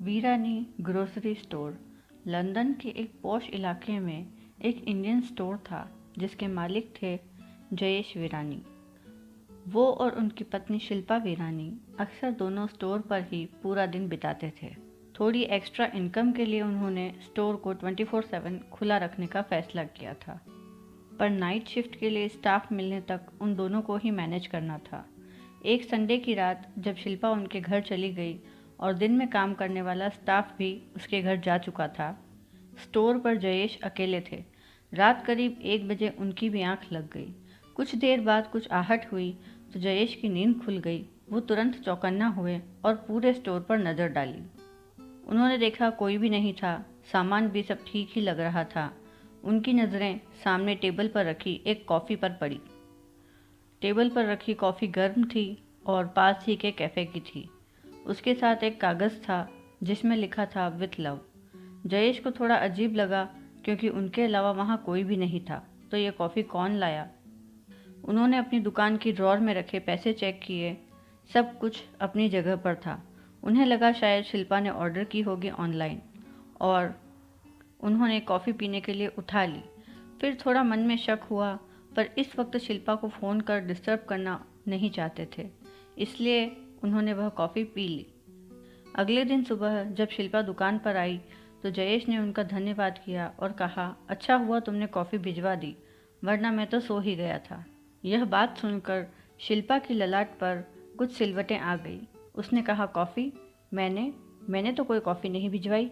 वीरानी grocery store. London के एक posh इलाके में एक इंडियन स्टोर था जिसके मालिक थे जयेश वीरानी। वो और उनकी पत्नी शिल्पा वीरानी अक्सर दोनों स्टोर पर ही पूरा दिन बिताते थे। थोड़ी एक्स्ट्रा इनकम के लिए उन्होंने स्टोर को 24/7 खुला रखने का फैसला किया था, पर नाइट शिफ्ट के लिए स्टाफ मिलने तक उन दोनों को ही मैनेज करना था। एक संडे की रात जब शिल्पा उनके घर चली गई और दिन में काम करने वाला स्टाफ भी उसके घर जा चुका था, स्टोर पर जयेश अकेले थे। रात करीब 1 बजे उनकी भी आंख लग गई। कुछ देर बाद कुछ आहट हुई तो जयेश की नींद खुल गई। वो तुरंत चौकन्ना हुए और पूरे स्टोर पर नज़र डाली। उन्होंने देखा कोई भी नहीं था, सामान भी सब ठीक ही लग रहा था। उनकी नज़रें सामने टेबल पर रखी एक कॉफ़ी पर पड़ी। टेबल पर रखी कॉफ़ी गर्म थी और पास ही के कैफ़े की थी। उसके साथ एक कागज़ था जिसमें लिखा था विथ लव। जयेश को थोड़ा अजीब लगा क्योंकि उनके अलावा वहाँ कोई भी नहीं था। तो ये कॉफ़ी कौन लाया? उन्होंने अपनी दुकान की ड्रॉर में रखे पैसे चेक किए। सब कुछ अपनी जगह पर था। उन्हें लगा शायद शिल्पा ने ऑर्डर की होगी ऑनलाइन और उन्होंने कॉफ़ी पीने के लिए उठा ली। फिर थोड़ा मन में शक हुआ, पर इस वक्त शिल्पा को फ़ोन कर डिस्टर्ब करना नहीं चाहते थे, इसलिए उन्होंने वह कॉफ़ी पी ली। अगले दिन सुबह जब शिल्पा दुकान पर आई तो जयेश ने उनका धन्यवाद किया और कहा, अच्छा हुआ तुमने कॉफ़ी भिजवा दी, वरना मैं तो सो ही गया था। यह बात सुनकर शिल्पा की ललाट पर कुछ सिलवटें आ गई। उसने कहा, कॉफ़ी? मैंने तो कोई कॉफ़ी नहीं भिजवाई।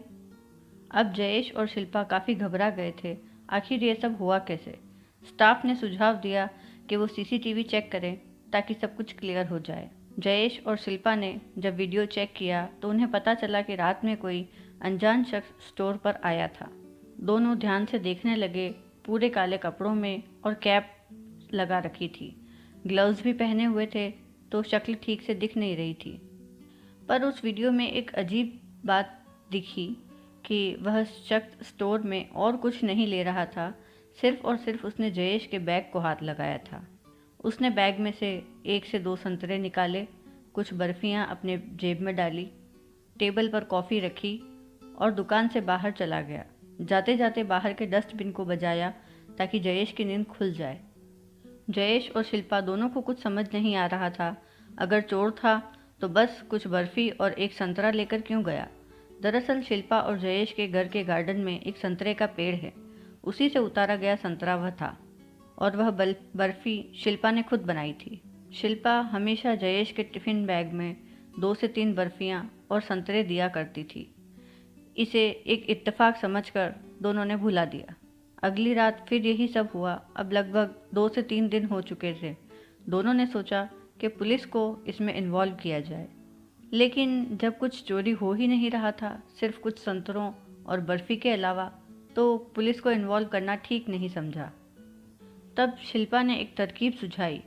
अब जयेश और शिल्पा काफ़ी घबरा गए थे। आखिर ये सब हुआ कैसे? स्टाफ ने सुझाव दिया कि वो सीसीटीवी चेक करें ताकि सब कुछ क्लियर हो जाए। जयेश और शिल्पा ने जब वीडियो चेक किया तो उन्हें पता चला कि रात में कोई अनजान शख्स स्टोर पर आया था। दोनों ध्यान से देखने लगे। पूरे काले कपड़ों में और कैप लगा रखी थी। ग्लव्स भी पहने हुए थे तो शक्ल ठीक से दिख नहीं रही थी। पर उस वीडियो में एक अजीब बात दिखी कि वह शख्स स्टोर में और कुछ नहीं ले रहा था, सिर्फ और सिर्फ उसने जयेश के बैग को हाथ लगाया था। उसने बैग में से 1 से 2 संतरे निकाले, कुछ बर्फियां अपने जेब में डाली, टेबल पर कॉफ़ी रखी और दुकान से बाहर चला गया। जाते जाते बाहर के डस्टबिन को बजाया ताकि जयेश की नींद खुल जाए। जयेश और शिल्पा दोनों को कुछ समझ नहीं आ रहा था। अगर चोर था तो बस कुछ बर्फ़ी और एक संतरा लेकर क्यों गया? दरअसल शिल्पा और जयेश के घर के गार्डन में एक संतरे का पेड़ है। उसी से उतारा गया संतरा वह था और वह बर्फ़ी शिल्पा ने खुद बनाई थी। शिल्पा हमेशा जयेश के टिफ़िन बैग में 2 से 3 बर्फ़ियाँ और संतरे दिया करती थी। इसे एक इत्तेफाक समझकर दोनों ने भुला दिया। अगली रात फिर यही सब हुआ। अब लगभग 2 से 3 दिन हो चुके थे। दोनों ने सोचा कि पुलिस को इसमें इन्वॉल्व किया जाए, लेकिन जब कुछ चोरी हो ही नहीं रहा था, सिर्फ कुछ संतरों और बर्फ़ी के अलावा, तो पुलिस को इन्वॉल्व करना ठीक नहीं समझा। तब शिल्पा ने एक तरकीब सुझाई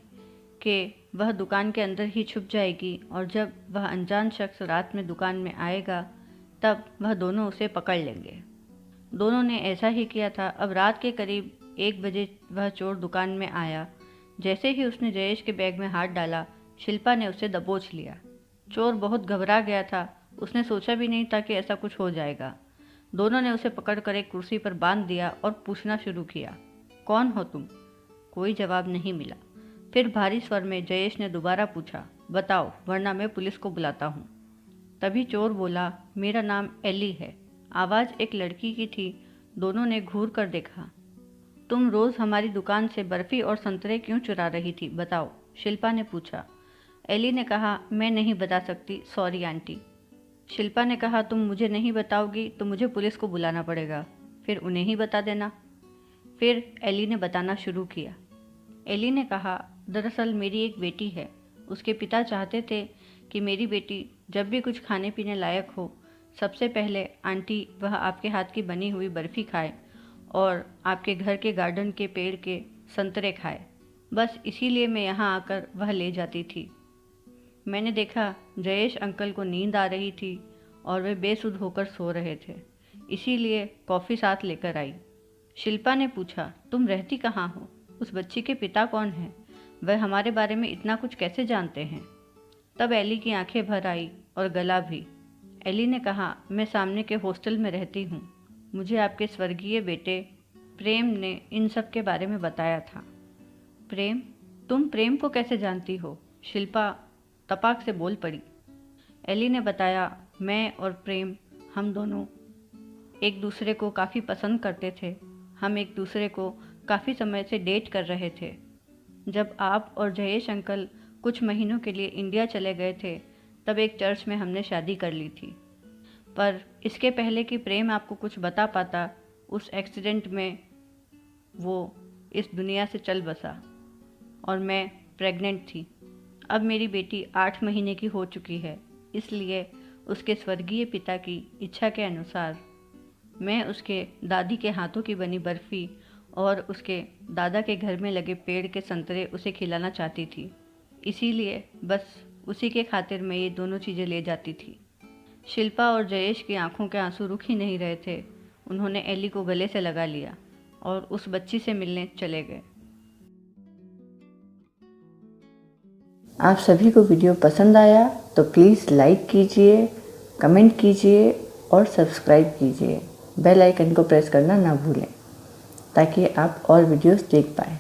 कि वह दुकान के अंदर ही छुप जाएगी और जब वह अनजान शख्स रात में दुकान में आएगा तब वह दोनों उसे पकड़ लेंगे। दोनों ने ऐसा ही किया था। अब रात के करीब 1 बजे वह चोर दुकान में आया। जैसे ही उसने जयेश के बैग में हाथ डाला, शिल्पा ने उसे दबोच लिया। चोर बहुत घबरा गया था। उसने सोचा भी नहीं था कि ऐसा कुछ हो जाएगा। दोनों ने उसे पकड़कर एक कुर्सी पर बांध दिया और पूछना शुरू किया, कौन हो तुम? कोई जवाब नहीं मिला। फिर भारी स्वर में जयेश ने दोबारा पूछा, बताओ वरना मैं पुलिस को बुलाता हूँ। तभी चोर बोला, मेरा नाम एली है। आवाज़ एक लड़की की थी। दोनों ने घूर कर देखा। तुम रोज़ हमारी दुकान से बर्फ़ी और संतरे क्यों चुरा रही थी, बताओ? शिल्पा ने पूछा। एली ने कहा, मैं नहीं बता सकती, सॉरी आंटी। शिल्पा ने कहा, तुम मुझे नहीं बताओगी तो मुझे पुलिस को बुलाना पड़ेगा, फिर उन्हें ही बता देना। फिर एली ने बताना शुरू किया। एली ने कहा, दरअसल मेरी एक बेटी है। उसके पिता चाहते थे कि मेरी बेटी जब भी कुछ खाने पीने लायक हो, सबसे पहले आंटी वह आपके हाथ की बनी हुई बर्फ़ी खाए और आपके घर के गार्डन के पेड़ के संतरे खाए। बस इसीलिए मैं यहाँ आकर वह ले जाती थी। मैंने देखा जयेश अंकल को नींद आ रही थी और वे बेसुध होकर सो रहे थे, इसीलिए कॉफ़ी साथ लेकर आई। शिल्पा ने पूछा, तुम रहती कहाँ हो? उस बच्ची के पिता कौन हैं? वह हमारे बारे में इतना कुछ कैसे जानते हैं? तब एली की आंखें भर आई और गला भी। एली ने कहा, मैं सामने के हॉस्टल में रहती हूँ। मुझे आपके स्वर्गीय बेटे प्रेम ने इन सब के बारे में बताया था। प्रेम? तुम प्रेम को कैसे जानती हो? शिल्पा तपाक से बोल पड़ी। एली ने बताया, मैं और प्रेम, हम दोनों एक दूसरे को काफ़ी पसंद करते थे। हम एक दूसरे को काफ़ी समय से डेट कर रहे थे। जब आप और जयेश अंकल कुछ महीनों के लिए इंडिया चले गए थे, तब एक चर्च में हमने शादी कर ली थी। पर इसके पहले कि प्रेम आपको कुछ बता पाता, उस एक्सीडेंट में वो इस दुनिया से चल बसा और मैं प्रेग्नेंट थी। अब मेरी बेटी 8 महीने की हो चुकी है, इसलिए उसके स्वर्गीय पिता की इच्छा के अनुसार मैं उसके दादी के हाथों की बनी बर्फ़ी और उसके दादा के घर में लगे पेड़ के संतरे उसे खिलाना चाहती थी। इसीलिए बस उसी के खातिर मैं ये दोनों चीज़ें ले जाती थी। शिल्पा और जयेश की आंखों के आंसू रुक ही नहीं रहे थे। उन्होंने एली को गले से लगा लिया और उस बच्ची से मिलने चले गए। आप सभी को वीडियो पसंद आया तो प्लीज़ लाइक कीजिए, कमेंट कीजिए और सब्सक्राइब कीजिए। बेल आइकन को प्रेस करना ना भूलें ताकि आप और वीडियोस देख पाएँ।